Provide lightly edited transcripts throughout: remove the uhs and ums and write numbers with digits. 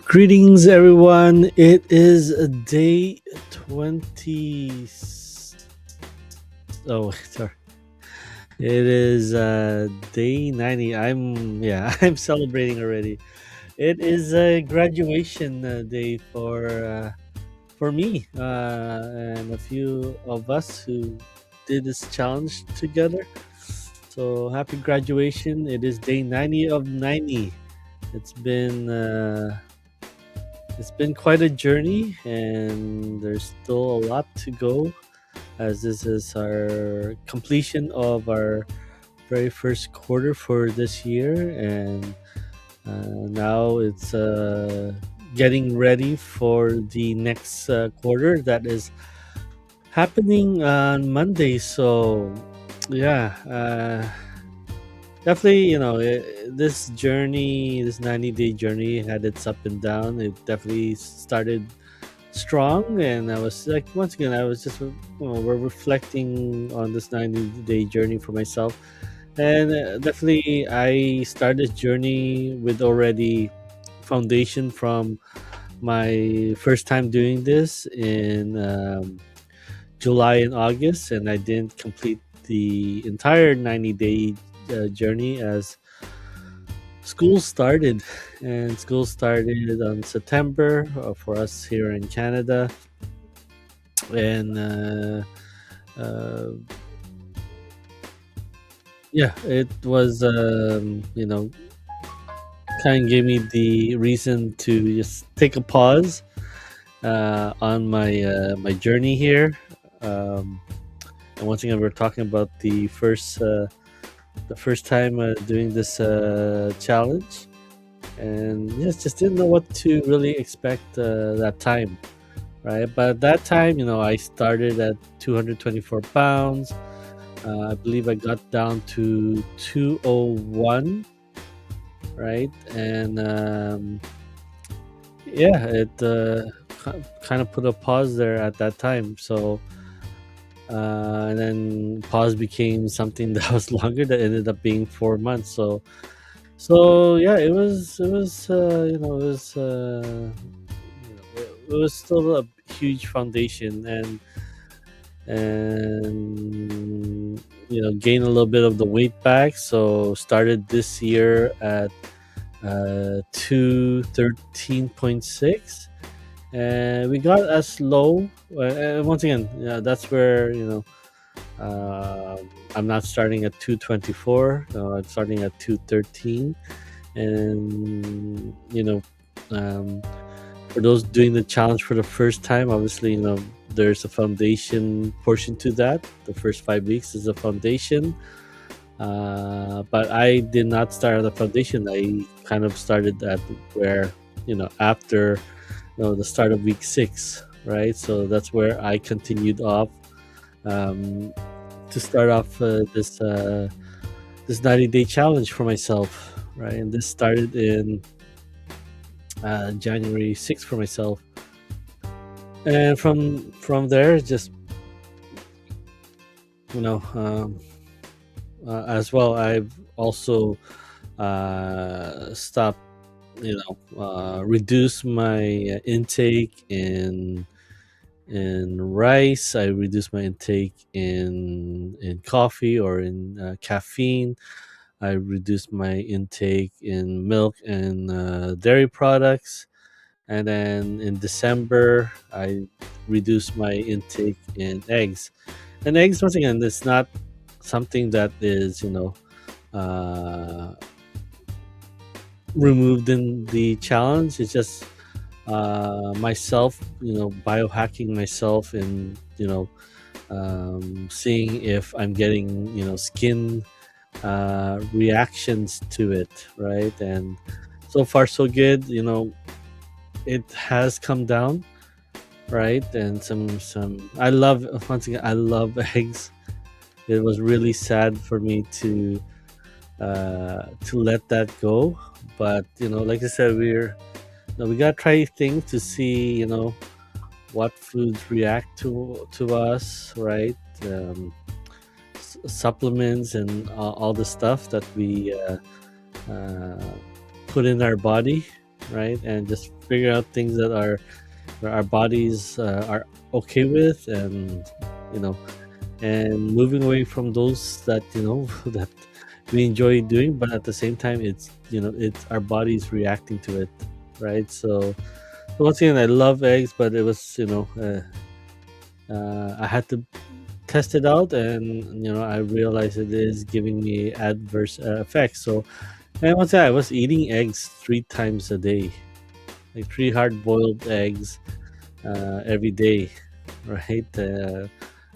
Greetings, everyone. It is day 20. Oh, sorry. It is day 90. I'm celebrating already. It is a graduation day for me and a few of us who did this challenge together. So happy graduation. It is day 90 of 90. It's been uh, It's been quite a journey, and there's still a lot to go, as this is our completion of our very first quarter for this year, and now it's getting ready for the next quarter that is happening on Monday. So, yeah, definitely, this journey, this 90-day journey had its up and down. It definitely started strong, and I was like, once again, I was just we're reflecting on this 90-day journey for myself. And definitely I started this journey with already foundation from my first time doing this in July and August, and I didn't complete the entire 90-day journey as school started. And school started on September for us here in Canada. And uh, yeah, it was kind of gave me the reason to just take a pause on my journey here. um, and once again, we're talking about the first time doing this challenge, and yes, just didn't know what to really expect that time, right? But that time, I started at 224 pounds. I believe I got down to 201, right? And yeah, it kind of put a pause there at that time. So, and then pause became something that was longer, that ended up being 4 months. So yeah, it was it was still a huge foundation, and gain a little bit of the weight back. So started this year at 213.6, and we got as low. And once again, yeah, that's where uh, I'm not starting at 224. I'm starting at 213, and for those doing the challenge for the first time, obviously, there's a foundation portion to that. The first 5 weeks is a foundation, but I did not start at the foundation. I kind of started at where, after the start of week 6, right? So that's where I continued off, um, to start off this 90-day challenge for myself, right? And this started in January 6th for myself, and from there, just you know um, as well, I've also stopped, reduce my intake in rice. I reduced my intake in coffee or in caffeine. I reduced my intake in milk and dairy products. And then in December, I reduced my intake in eggs. And eggs, once again, it's not something that is, uh, removed in the challenge. It's just myself, biohacking myself, and seeing if I'm getting, skin reactions to it, right? And so far so good. It has come down, right? And some I love, once again, I love eggs. It was really sad for me to let that go, but like I said, we gotta try things to see, what foods react to us, right? Supplements and all the stuff that we uh, put in our body, right? And just figure out things that our bodies are okay with, and you know, and moving away from those that that we enjoy doing, but at the same time, it's our body's reacting to it, right? So once again, I love eggs, but it was I had to test it out, and I realized it is giving me adverse effects. So, and once again, I was eating eggs 3 times a day, like three hard boiled eggs every day, right?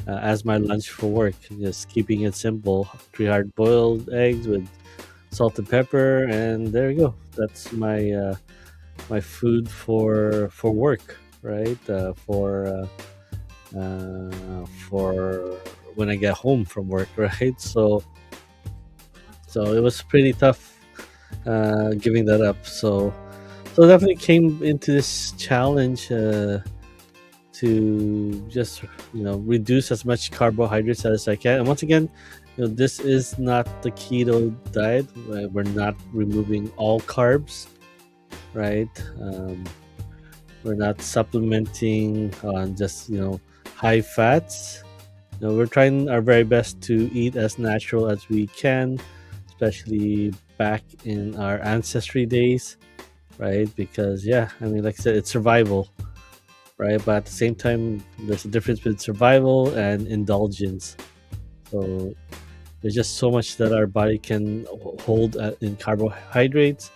As my lunch for work, just keeping it simple. Three hard boiled eggs with salt and pepper, and there you go. That's my food for work, right? For when I get home from work, right? So it was pretty tough giving that up. So definitely came into this challenge to just reduce as much carbohydrates as I can. And once again, this is not the keto diet. We're not removing all carbs, right? We're not supplementing on just high fats. We're trying our very best to eat as natural as we can, especially back in our ancestry days, right? Because yeah, I mean, like I said, it's survival, right? But at the same time, there's a difference between survival and indulgence. So there's just so much that our body can hold in carbohydrates,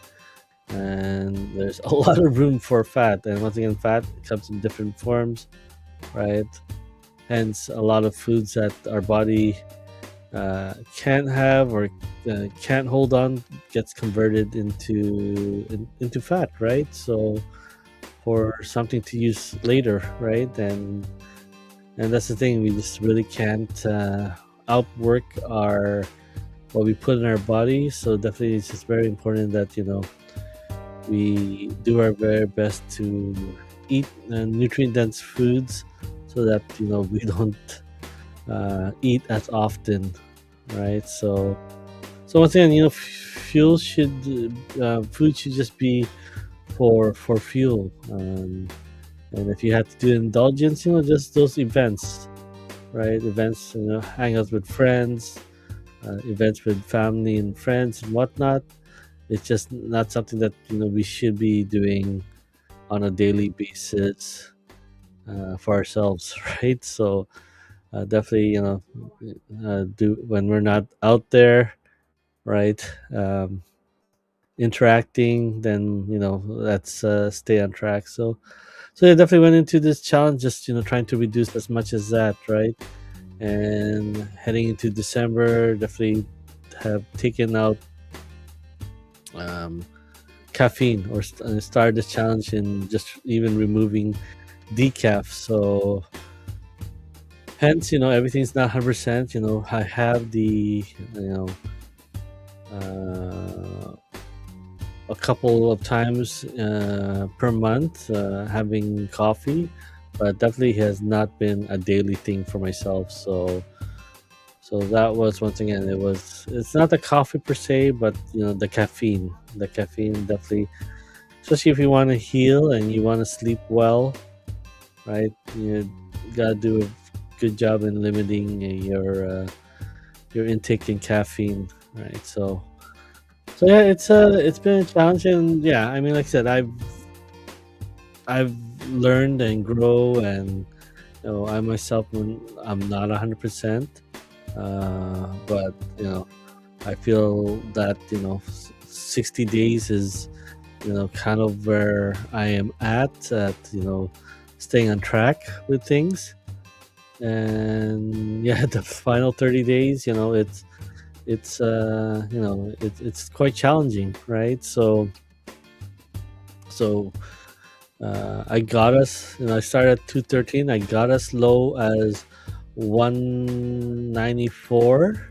and there's a lot of room for fat. And once again, fat comes in different forms, right? Hence, a lot of foods that our body can't have or can't hold on gets converted into fat, right? So for something to use later, right? And that's the thing. We just really can't outwork our what we put in our body. So definitely, it's just very important that we do our very best to eat nutrient dense foods, so that we don't eat as often, right? So once again, fuel should food should just be for fuel. And if you have to do indulgence, just those events, right? Events, hangouts with friends, events with family and friends and whatnot. It's just not something that we should be doing on a daily basis for ourselves, right? So definitely, do when we're not out there, right? Interacting, then let's stay on track. So I definitely went into this challenge just trying to reduce as much as that, right? And heading into December, definitely have taken out um, caffeine, or started the challenge in just even removing decaf. So hence, everything's not 100%. I have the uh, a couple of times per month having coffee, but definitely has not been a daily thing for myself. So that was, once again, it's not the coffee per se, but the caffeine definitely, especially if you want to heal and you want to sleep well, right? You gotta do a good job in limiting your intake in caffeine, right? So yeah, it's been a challenge. And yeah, I mean, like I said, I've learned and grow, and I myself, I'm not 100%, but I feel that 60 days is kind of where I am at staying on track with things. And yeah, the final 30 days, it's quite challenging, right? So I got us, I started at 213. I got as low as 194,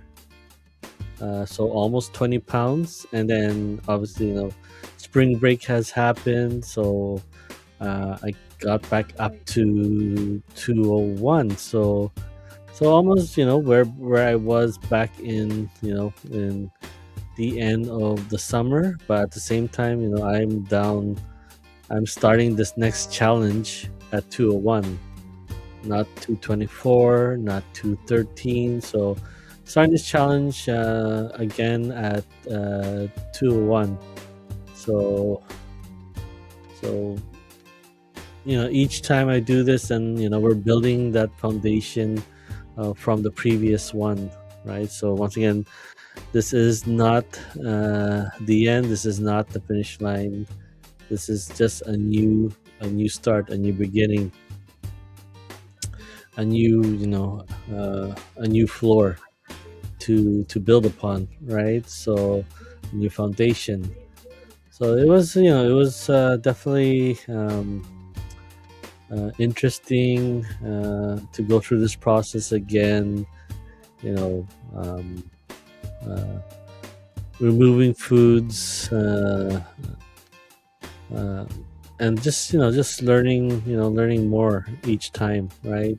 so almost 20 pounds. And then obviously, spring break has happened, so I got back up to 201. So almost, where I was back in the end of the summer, but at the same time, I'm down. I'm starting this next challenge at 201, not 224, not 213. So starting this challenge again at 201. So so each time I do this, and we're building that foundation from the previous one, right? So once again, this is not the end. This is not the finish line. This is just a new start, a new beginning, a new a new floor to build upon, right? So new foundation. So it was definitely interesting to go through this process again. You know, um, uh, removing foods, uh, and just learning more each time, right?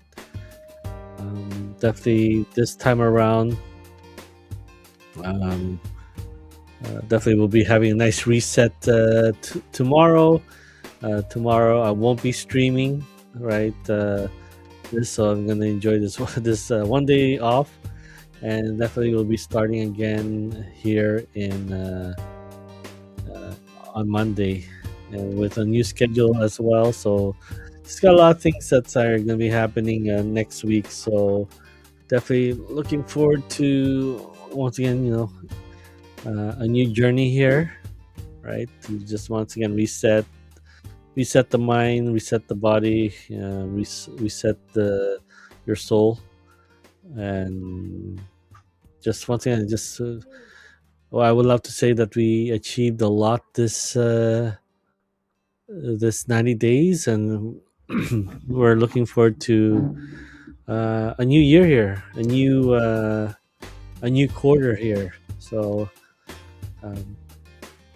Definitely this time around, um, definitely we'll be having a nice reset tomorrow. Tomorrow I won't be streaming, right? So I'm gonna enjoy this this one day off, and definitely we'll be starting again here in uh, on Monday, and with a new schedule as well. So it's got a lot of things that are gonna be happening next week. So definitely looking forward to once again, a new journey here, right? To just once again reset the mind, reset the body, reset the your soul, and just once again, just well, I would love to say that we achieved a lot this 90 days, and we're looking forward to a new year here, a new quarter here. So um,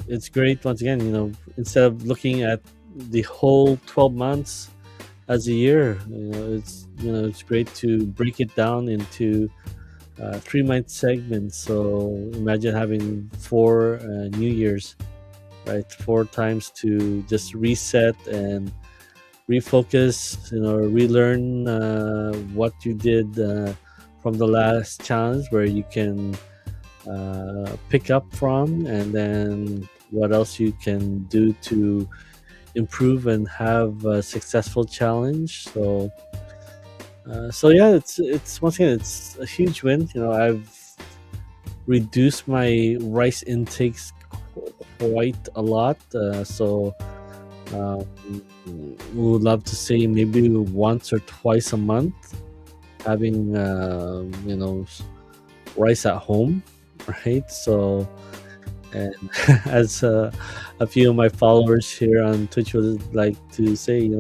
it's great once again. Instead of looking at the whole 12 months as a year, it's great to break it down into 3-month segments. So imagine having four New Years, right? Four times to just reset and refocus, relearn what you did from the last challenge, where you can pick up from, and then what else you can do to improve and have a successful challenge. So yeah, it's once again, it's a huge win. I've reduced my rice intakes quite a lot. So um, we would love to say maybe once or twice a month having rice at home, right? So, and as a few of my followers here on Twitch would like to say,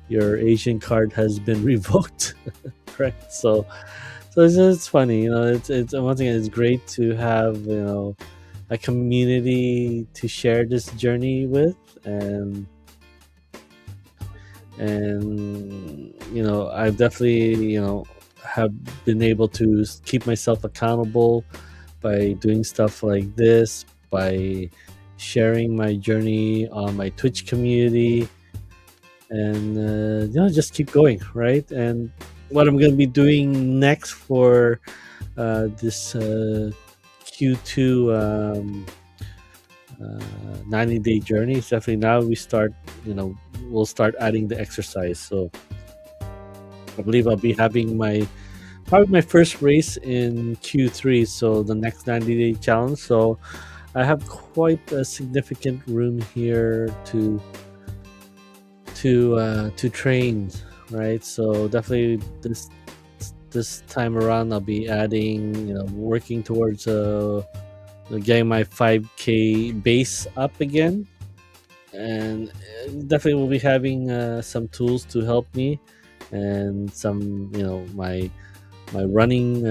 your Asian card has been revoked, right? So it's funny, it's once again, it's great to have a community to share this journey with, and I've definitely have been able to keep myself accountable by doing stuff like this, by sharing my journey on my Twitch community, and just keep going, right? And what I'm going to be doing next for this Q2 90-day journey is definitely, now we'll start adding the exercise. So I believe I'll be having probably my first race in Q3, so the next 90-day challenge. So I have quite a significant room here to train, right? So definitely this time around I'll be adding, working towards getting my 5K base up again, and definitely will be having some tools to help me, and some my running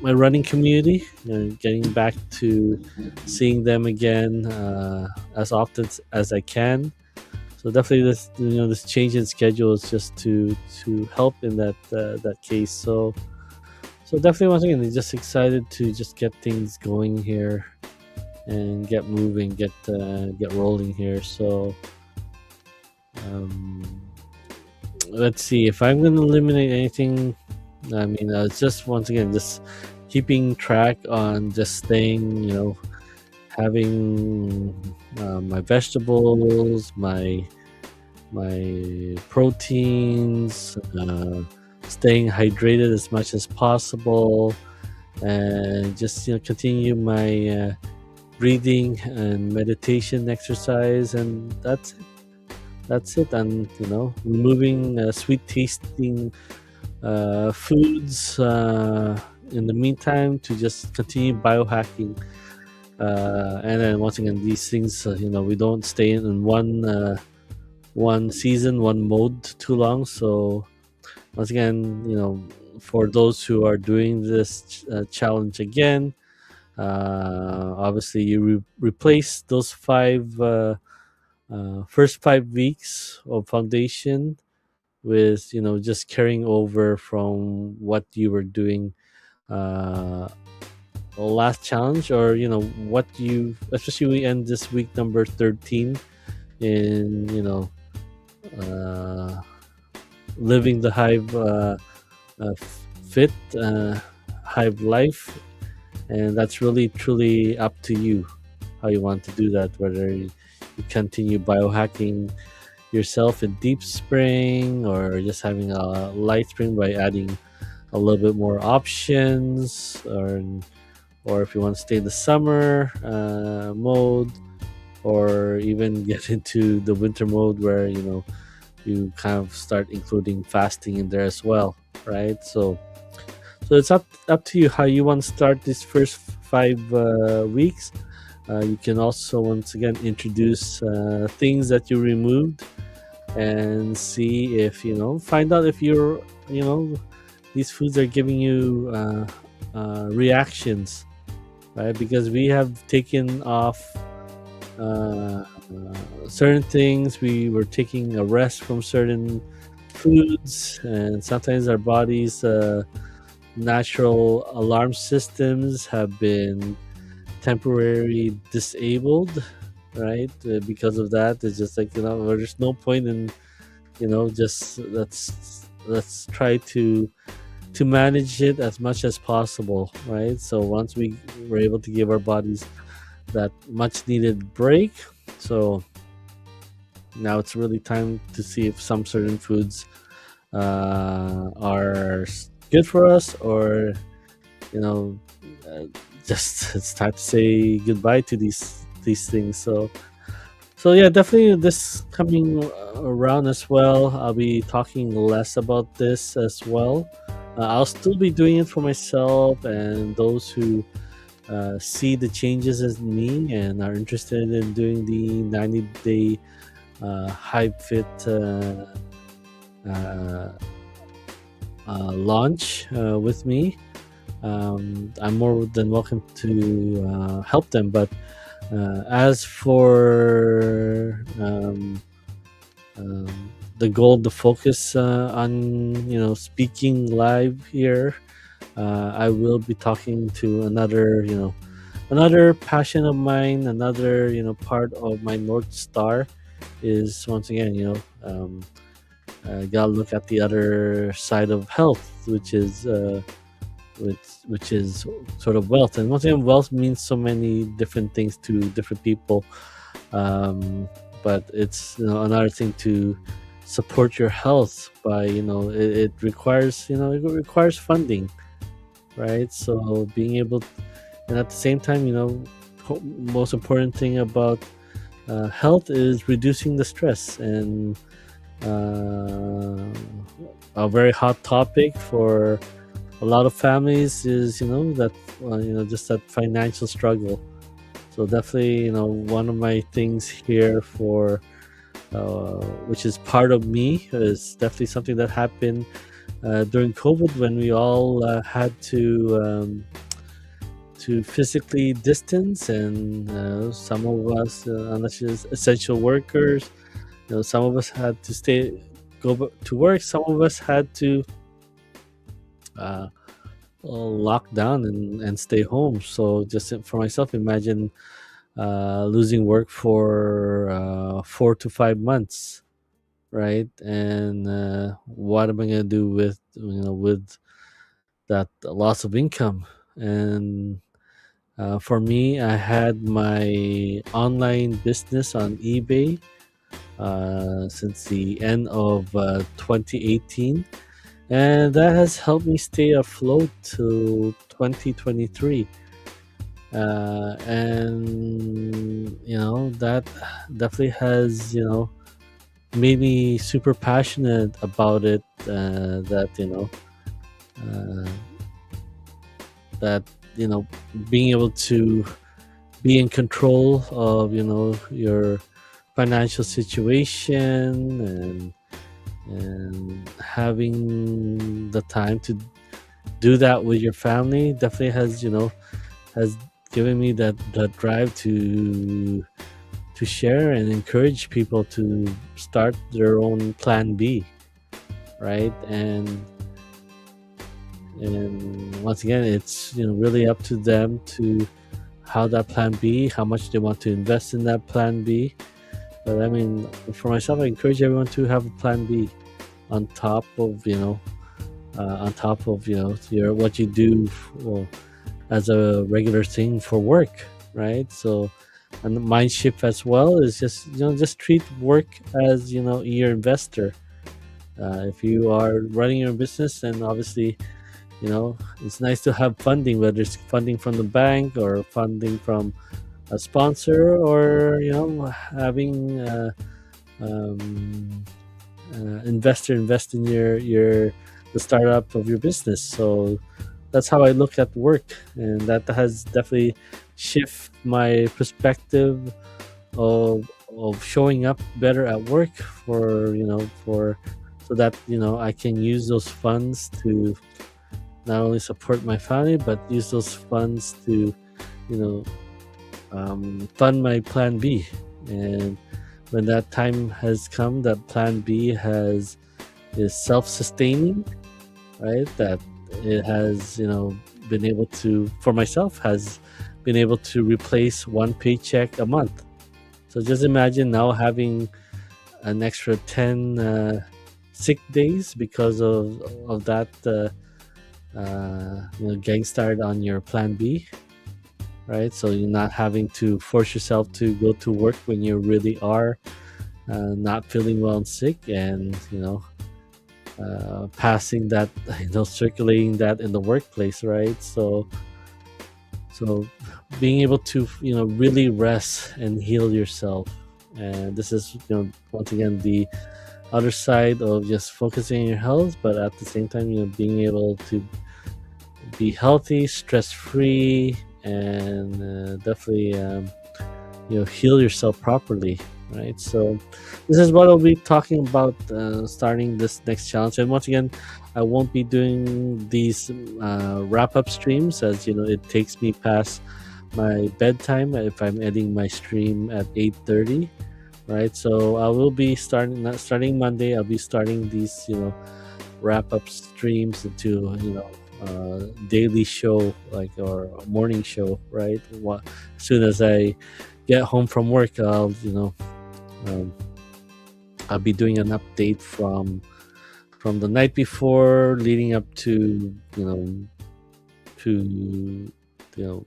my running community, getting back to seeing them again as often as I can. So definitely this change in schedule is just to help in that case. So So definitely, once again, just excited to just get things going here and get moving, get rolling here. So um, let's see if I'm going to eliminate anything. I mean, it's just once again just keeping track on just staying, having my vegetables, my proteins, staying hydrated as much as possible, and just continue my breathing and meditation exercise, and that's it. And removing sweet tasting foods in the meantime to just continue biohacking. And then once again, these things, we don't stay in one season, one mode too long. So once again, for those who are doing this challenge again, obviously you replace those first 5 weeks of foundation with just carrying over from what you were doing uh last challenge, or what you, especially we end this week number 13 in uh living the hive uh, fit hive life. And that's really truly up to you how you want to do that, whether you continue biohacking yourself in deep spring, or just having a light spring by adding a little bit more options, or if you want to stay in the summer mode, or even get into the winter mode where you kind of start including fasting in there as well, right? So it's up to you how you want to start these first 5 weeks. You can also once again introduce things that you removed, and see if find out if you know these foods are giving you reactions, right? Because we have taken off uh, certain things. We were taking a rest from certain foods, and sometimes our bodies natural alarm systems have been temporarily disabled, right? Because of that, it's just like there's no point in just let's try to manage it as much as possible, right? So once we were able to give our bodies that much needed break, so now it's really time to see if some certain foods are good for us, or you know just it's time to say goodbye to these things. So yeah, definitely this coming around as well, I'll be talking less about this as well. I'll still be doing it for myself and those who see the changes in me and are interested in doing the 90-day HiveFit uh, launch with me. I'm more than welcome to help them. But as for the goal, the focus on speaking live here, I will be talking to another passion of mine, another part of my North Star is once again gotta look at the other side of health, which is sort of wealth. And once again, wealth means so many different things to different people. But it's another thing to support your health by it requires funding, right? So being able and at the same time, most important thing about health is reducing the stress. And uh, a very hot topic for a lot of families is that just that financial struggle. So definitely one of my things here for which is part of me is definitely something that happened during COVID, when we all had to physically distance. And some of us, unless you're essential workers, some of us had to to work. Some of us had to uh, lock down and stay home. So just for myself, imagine losing work for 4 to 5 months, right? And what am I gonna do with with that loss of income? And for me, I had my online business on eBay since the end of 2018, and that has helped me stay afloat till 2023. And that definitely has made me super passionate about it. That uh, that being able to be in control of your financial situation, and having the time to do that with your family definitely has given me that drive to share and encourage people to start their own plan B, right? And once again, it's really up to them to how that plan B, how much they want to invest in that plan B. But I mean, for myself, I encourage everyone to have a plan B on top of your what you do for, as a regular thing for work, right? So, and the mind shift as well is just treat work as your investor. If you are running your business, then obviously it's nice to have funding, whether it's funding from the bank or funding from a sponsor, or having um, investor invest in your the startup of your business. So that's how I look at work, and that has definitely shift my perspective of showing up better at work, for so that I can use those funds to not only support my family, but use those funds to you know fund my plan B. And when that time has come, that plan B has is self-sustaining, right? That it has been able to, for myself, has been able to replace one paycheck a month. So just imagine now having an extra 10 sick days because of that getting started on your plan B, right? So you're not having to force yourself to go to work when you really are not feeling well and sick, and passing that, circulating that in the workplace, right? So being able to really rest and heal yourself. And this is once again the other side of just focusing on your health, but at the same time being able to be healthy, stress free, and definitely heal yourself properly, right? So this is what I'll be talking about starting this next challenge. And once again, I won't be doing these wrap up streams, as it takes me past my bedtime if I'm ending my stream at 8:30, right? So I will be starting, not starting Monday, I'll be starting these wrap up streams into daily show, like, or a morning show, right? As soon as I get home from work, um, I'll be doing an update from the night before, leading up to to you know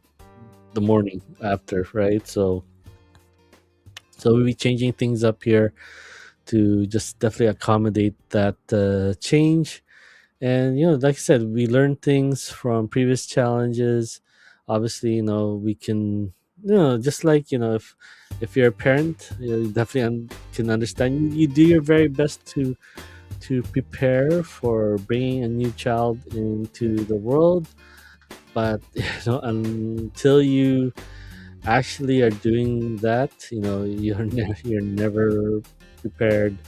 the morning after, right? So we'll be changing things up here to just definitely accommodate that change. And like I said, we learn things from previous challenges. Obviously, we can, just like, if you're a parent, you definitely can understand. You do your very best to prepare for bringing a new child into the world, but until you actually are doing that, you're never prepared,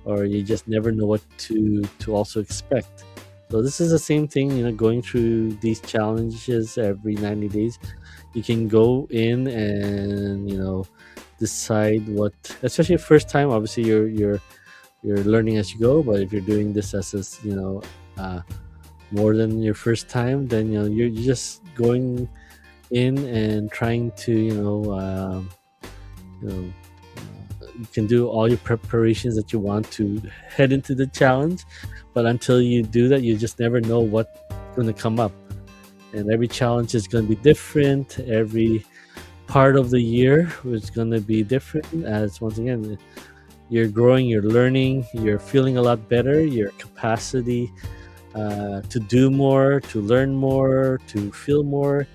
or you just never know what to also expect. So this is the same thing, going through these challenges every 90 days. You can go in and decide what, especially first time. Obviously, you're learning as you go. But if you're doing this as uh, more than your first time, then you're just going in and trying to you know you can do all your preparations that you want to head into the challenge, but until you do that, you just never know what's going to come up. And every challenge is going to be different. Every part of the year is going to be different. As once again, you're growing, you're learning, you're feeling a lot better. Your capacity to do more, to learn more, to feel more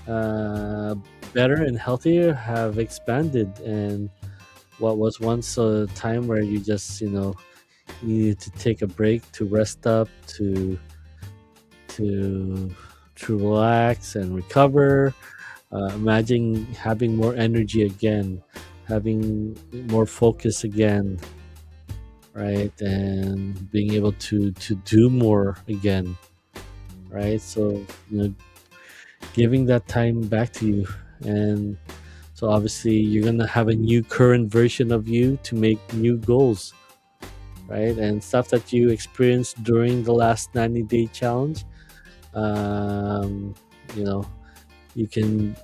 uh, better and healthier have expanded. And what was once a time where you just needed to take a break, to rest up, to to relax and recover. Imagine having more energy again, having more focus again, right? And being able to do more again, right? So giving that time back to you. And so obviously you're gonna have a new current version of you to make new goals, right? And stuff that you experienced during the last 90-day challenge. Um, you know, you can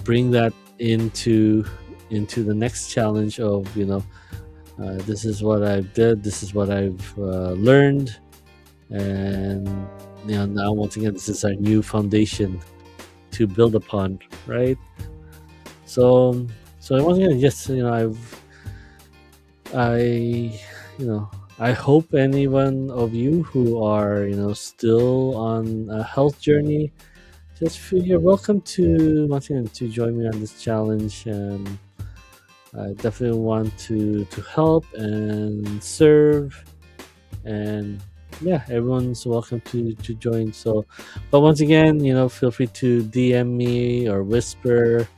bring that into the next challenge of this is what I've did, this is what I've learned, and now once again this is our new foundation to build upon, right? So once again, yes, I you know I hope any one of you who are still on a health journey, just feel you're welcome to once again to join me on this challenge. And I definitely want to help and serve, and yeah, everyone's welcome to join. So, but once again, feel free to DM me or whisper,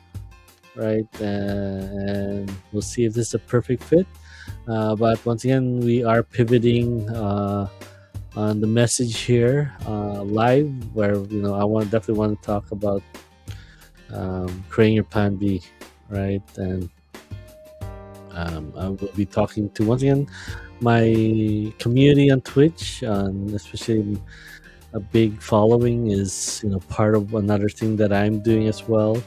right? And we'll see if this is a perfect fit. But once again, we are pivoting on the message here live, where I definitely want to talk about creating your plan B, right? And I will be talking to once again my community on Twitch, especially a big following is part of another thing that I'm doing as well,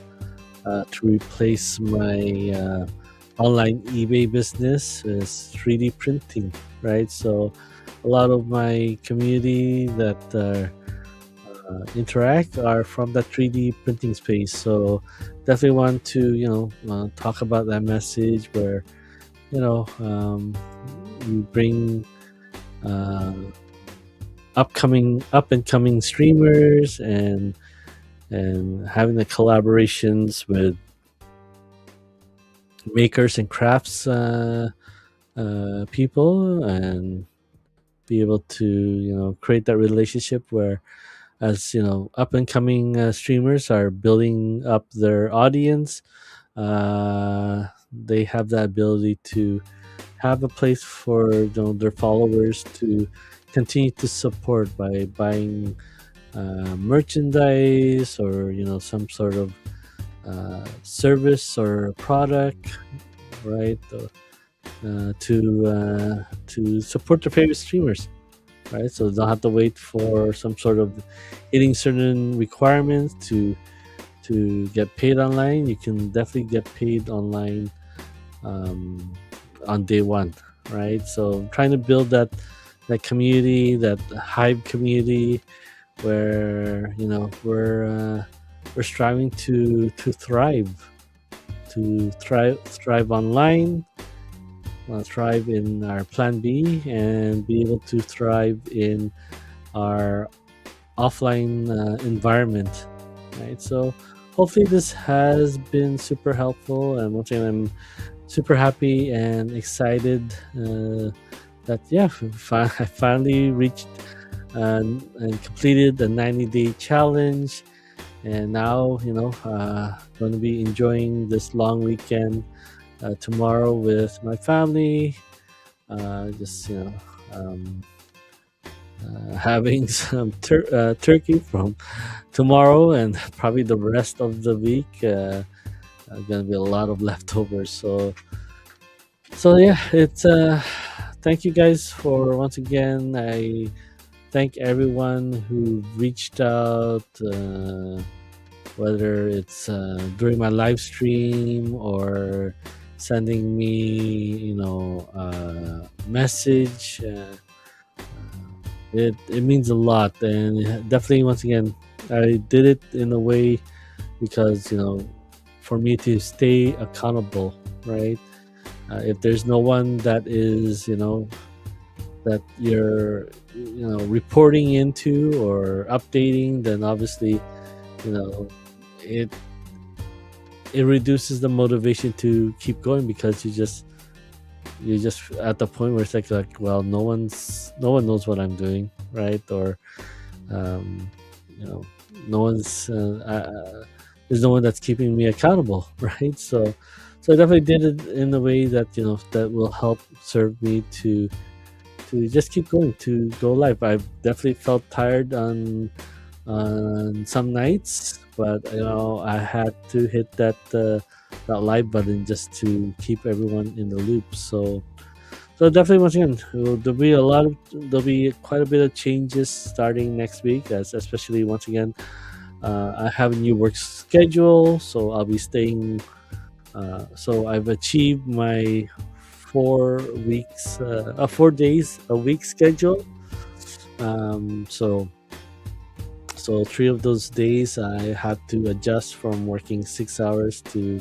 to replace my online eBay business is 3D printing, right? So a lot of my community that interact are from that 3D printing space. So definitely want to talk about that message where we bring uh, up and coming streamers and having the collaborations with makers and crafts people, and be able to create that relationship where, as up and coming streamers are building up their audience, they have that ability to have a place for their followers to continue to support by buying merchandise, or some sort of service or product, right? To support their favorite streamers, right? So they don't have to wait for some sort of hitting certain requirements to get paid online. You can definitely get paid online on day one, right? So I'm trying to build that community, that Hive community, where we're striving to thrive online, thrive in our plan B, and be able to thrive in our offline environment, right? So hopefully this has been super helpful, and once again I'm super happy and excited that I finally reached and completed the 90-day challenge. And now going to be enjoying this long weekend tomorrow with my family, just having some turkey from tomorrow, and probably the rest of the week gonna be a lot of leftovers. So yeah, it's thank you guys for once again. I thank everyone who reached out, whether it's during my live stream or sending me, message. It means a lot, and definitely, once again, I did it in a way because for me to stay accountable, right? If there's no one that is, that you're, reporting into or updating, then obviously, you know, it it reduces the motivation to keep going because you just at the point where it's well, no one knows what I'm doing, right? Or um, you know no one's there's no one that's keeping me accountable, right? So I definitely did it in a way that that will help serve me to just keep going, to go live. I've definitely felt tired on some nights, but I had to hit that live button just to keep everyone in the loop. So definitely, once again, there'll be quite a bit of changes starting next week, as especially once again, I have a new work schedule, so I'll be staying. So I've achieved my 4 weeks, 4 days a week schedule. So 3 of those days I had to adjust from working 6 hours to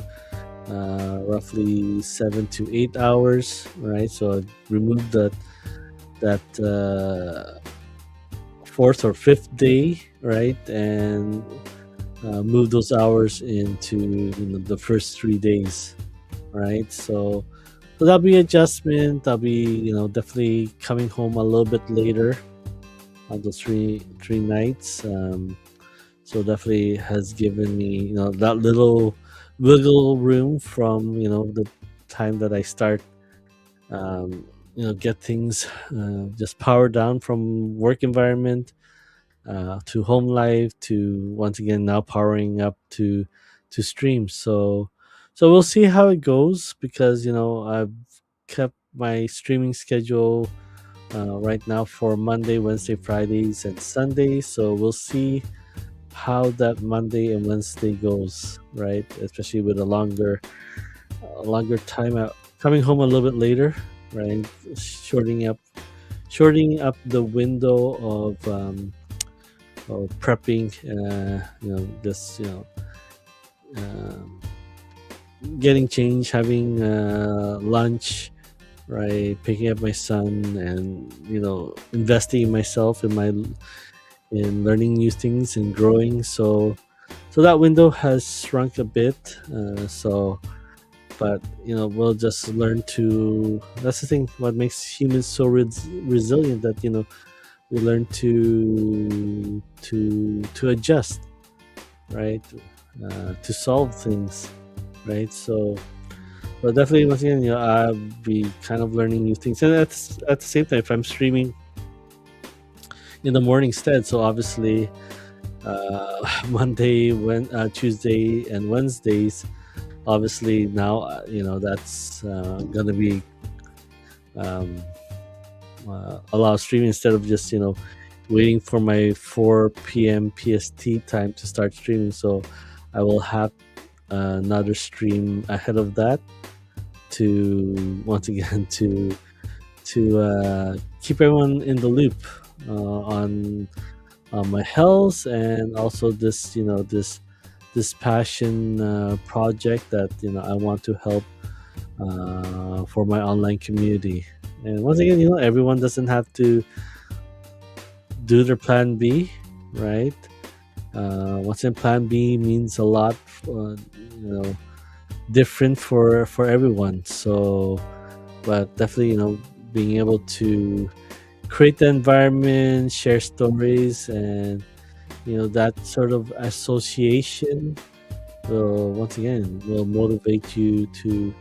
roughly 7 to 8 hours, right? So I removed that fourth or fifth day, right, and move those hours into the first 3 days, right? So that'll be adjustment. I'll be definitely coming home a little bit later on those three nights. So definitely has given me that little wiggle room from the time that I start get things just power down from work environment to home life to once again now powering up to stream. So we'll see how it goes because I've kept my streaming schedule right now for Monday, Wednesday, Fridays, and Sundays. So we'll see how that Monday and Wednesday goes, right? Especially with a longer time out, coming home a little bit later, right? Shortening up the window of prepping, this um, getting changed, having lunch, right, picking up my son, and investing in myself in learning new things and growing. So that window has shrunk a bit. But we'll just learn to. That's the thing. What makes humans so resilient, that we learn to adjust, right, to solve things, right? So definitely, once again, I'll be kind of learning new things, and at the same time, if I'm streaming in the morning instead, so obviously, Monday, Tuesday, and Wednesdays, obviously now that's gonna be um, a lot of streaming instead of just waiting for my 4 p.m. PST time to start streaming. So I will have another stream ahead of that to once again to keep everyone in the loop on my health, and also this passion project that I want to help for my online community. And once again, everyone doesn't have to do their plan B, right? Once again, plan B means a lot, different for everyone. So, but definitely, being able to create the environment, share stories, and that sort of association will once again will motivate you to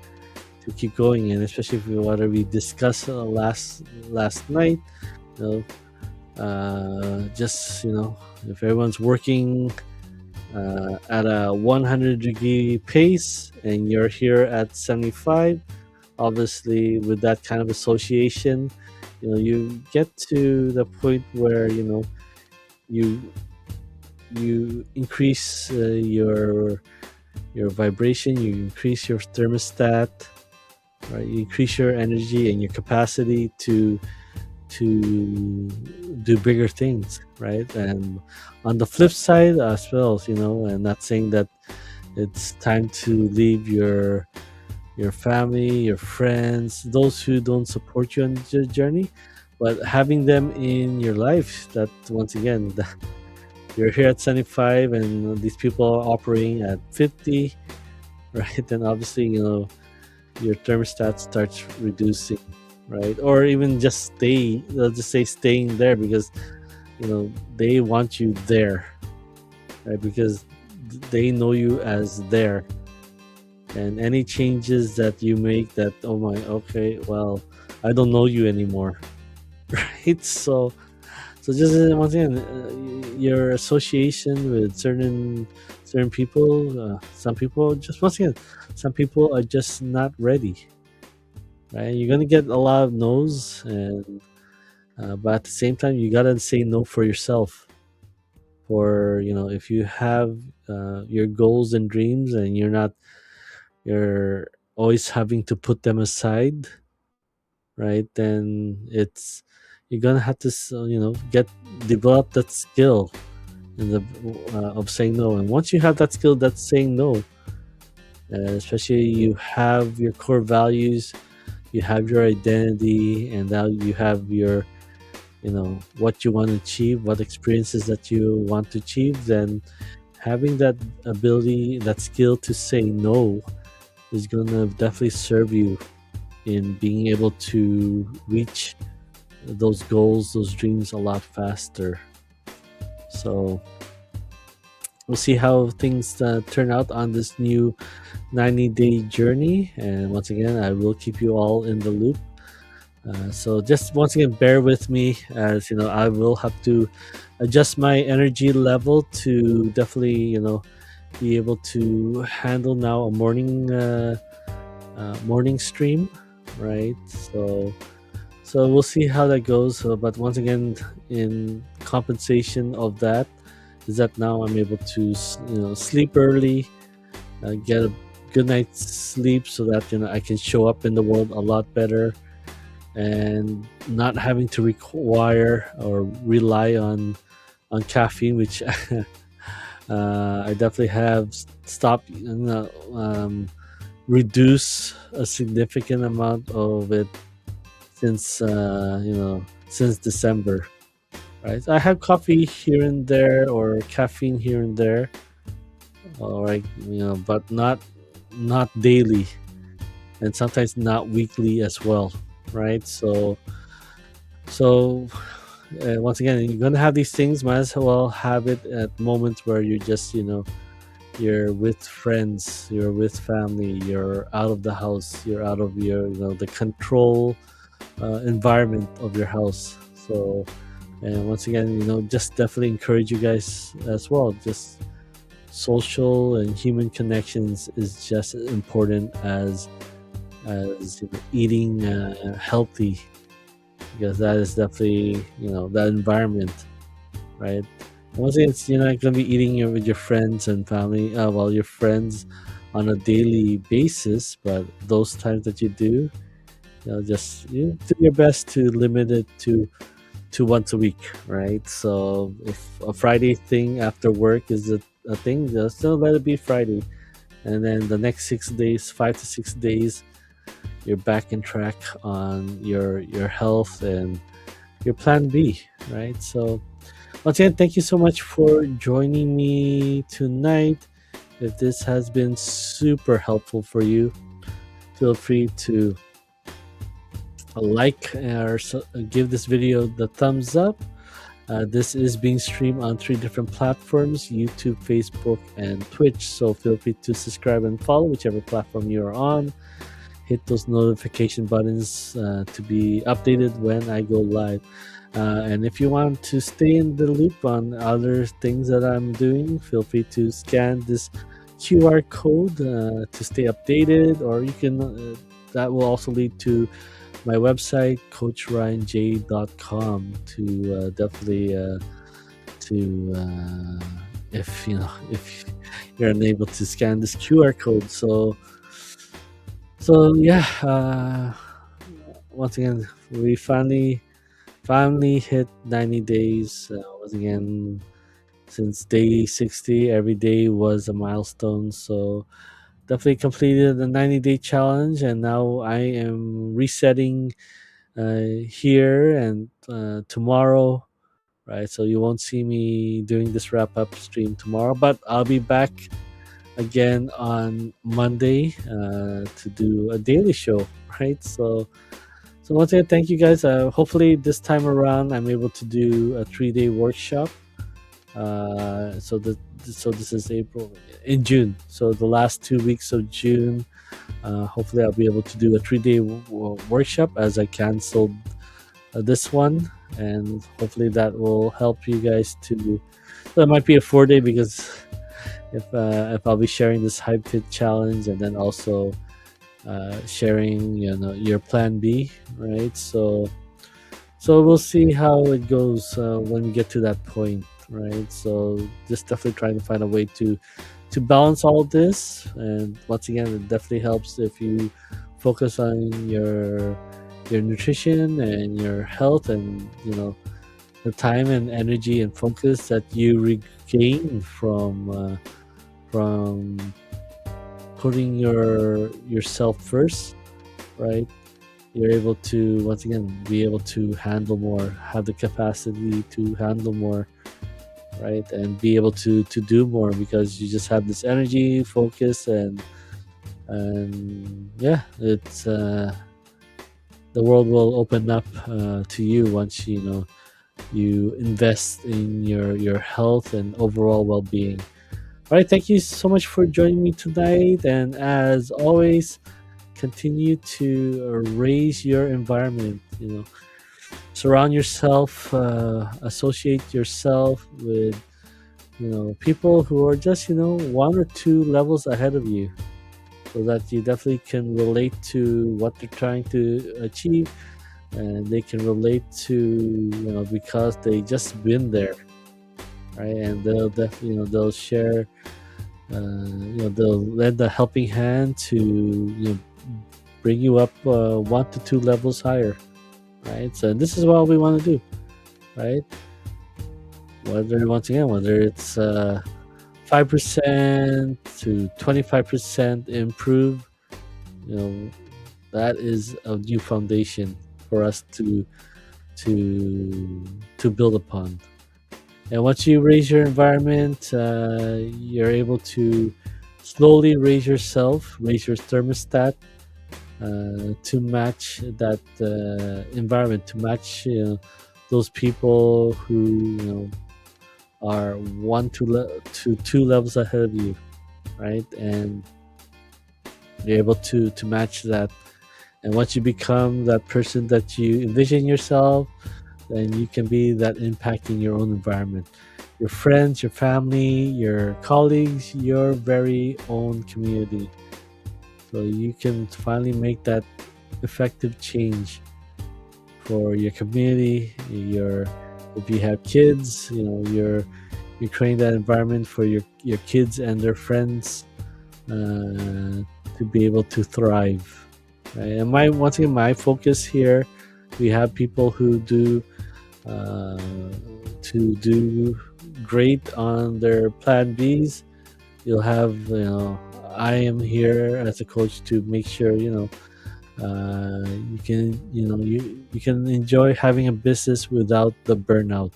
keep going. And especially if what we discussed last night, you just if everyone's working at a 100-degree pace and you're here at 75, obviously with that kind of association, you get to the point where you you increase your vibration, you increase your thermostat, right? You increase your energy and your capacity to do bigger things, right? And on the flip side as well, I'm not saying that it's time to leave your family, your friends, those who don't support you on the journey, but having them in your life, that once again, you're here at 75 and these people are operating at 50, right? Then obviously, your thermostat starts reducing, right? Or even just stay, let's just say staying there because, they want you there, right? Because they know you as there. And any changes that you make that, oh my, okay, well, I don't know you anymore, right? So just once again, your association with certain people, some people just once again, some people are just not ready, right? You're gonna get a lot of no's, and but at the same time, you gotta say no for yourself. For if you have your goals and dreams, and you're always having to put them aside, right? Then you're gonna have to get develop that skill in the of saying no. And once you have that skill that's saying no, especially you have your core values, you have your identity, and now you have your what you want to achieve, what experiences that you want to achieve, then having that ability, that skill to say no is gonna definitely serve you in being able to reach those goals, those dreams a lot faster. So we'll see how things turn out on this new 90-day journey. And once again, I will keep you all in the loop. So just once again, bear with me as I will have to adjust my energy level to definitely be able to handle now a morning stream, right? So we'll see how that goes. But once again, in compensation of that, is that now I'm able to sleep early, get a good night's sleep, so that I can show up in the world a lot better, and not having to require or rely on caffeine, which I definitely have stopped, reduce a significant amount of it since since December, right? I have coffee here and there or caffeine here and there, all right, but not daily, and sometimes not weekly as well, right? So once again, you're gonna have these things. Might as well have it at moments where you just you're with friends, you're with family, you're out of the house, you're out of your the control environment of your house. So, and once again, just definitely encourage you guys as well. Just social and human connections is just as important as eating healthy, because that is definitely that environment, right? And once again, you're not going to be eating with your friends and family, well, your friends on a daily basis, but those times that you do, just do your best to limit it to once a week, right? So if a Friday thing after work is a thing, just don't let it be Friday, and then the next 6 days, 5 to 6 days, you're back in track on your health and your plan B, right? So once again, thank you so much for joining me tonight. If this has been super helpful for you, feel free to like or give this video the thumbs up. This is being streamed on 3 different platforms: YouTube, Facebook, and Twitch. So feel free to subscribe and follow whichever platform you are on. Hit those notification buttons to be updated when I go live. And if you want to stay in the loop on other things that I'm doing, feel free to scan this QR code to stay updated, or you can that will also lead to my website, coachryanj.com, to definitely to if if you're unable to scan this QR code. So yeah, once again, we finally hit 90 days. Once again, since day 60, every day was a milestone. So definitely completed the 90-day challenge, and now I am resetting here and tomorrow. Right, so you won't see me doing this wrap up stream tomorrow, but I'll be back again on Monday to do a daily show. Right, so once again, thank you guys. Hopefully this time around I'm able to do a 3-day workshop. So this is April in June. So the last 2 weeks of June, hopefully I'll be able to do a 3-day workshop as I canceled this one, and hopefully that will help you guys to. Well, it might be a 4-day because if I'll be sharing this HiveFit challenge and then also sharing your plan B, right? So we'll see how it goes when we get to that point, right? So just definitely trying to find a way to balance all this, and once again, it definitely helps if you focus on your nutrition and your health, and the time and energy and focus that you regain from putting yourself first, right? You're able to once again be able to handle more, have the capacity to handle more, right? And be able to do more because you just have this energy, focus, and yeah, it's the world will open up to you once you invest in your health and overall well-being. All right, thank you so much for joining me tonight, and as always, continue to raise your environment. Surround yourself, associate yourself with people who are just 1 or 2 levels ahead of you, so that you definitely can relate to what they're trying to achieve, and they can relate to because they just been there, right? And they'll definitely they'll share, they'll lend a helping hand to bring you up 1 to 2 levels higher, right? So this is what we want to do, right? Whether it's 5% to 25% improve, you know that is a new foundation for us to build upon. And once you raise your environment, you're able to slowly raise your thermostat to match that environment, to match those people who are 1 to 2 levels ahead of you, right? And you're able to match that. And once you become that person that you envision yourself, then you can be that impact in your own environment, your friends, your family, your colleagues, your very own community. So you can finally make that effective change for your community. If you have kids, you're creating that environment for your kids and their friends to be able to thrive. Right? And once again, my focus here, we have people who do great on their plan Bs. You'll have I am here as a coach to make sure you can you can enjoy having a business without the burnout,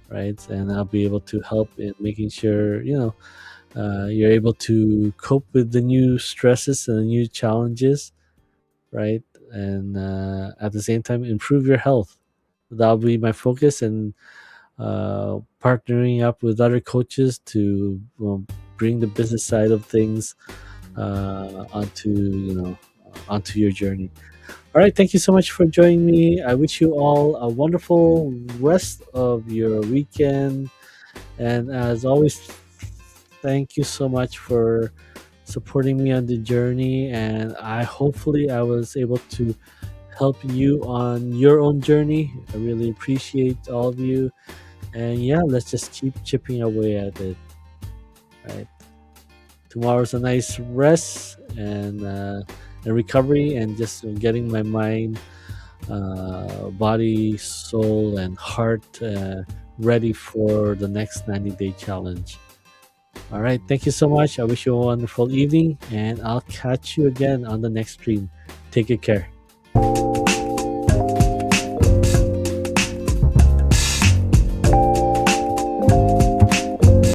right? And I'll be able to help in making sure you're able to cope with the new stresses and the new challenges, right? And at the same time improve your health. That'll be my focus, and partnering up with other coaches to bring the business side of things onto onto your journey. All right, thank you so much for joining me. I wish you all a wonderful rest of your weekend, and as always, thank you so much for supporting me on the journey. And I was able to help you on your own journey. I really appreciate all of you. And yeah, let's just keep chipping away at it. Right. Tomorrow's a nice rest and recovery, and just getting my mind, body, soul, and heart ready for the next 90-day challenge. All right. Thank you so much. I wish you a wonderful evening, and I'll catch you again on the next stream. Take good care.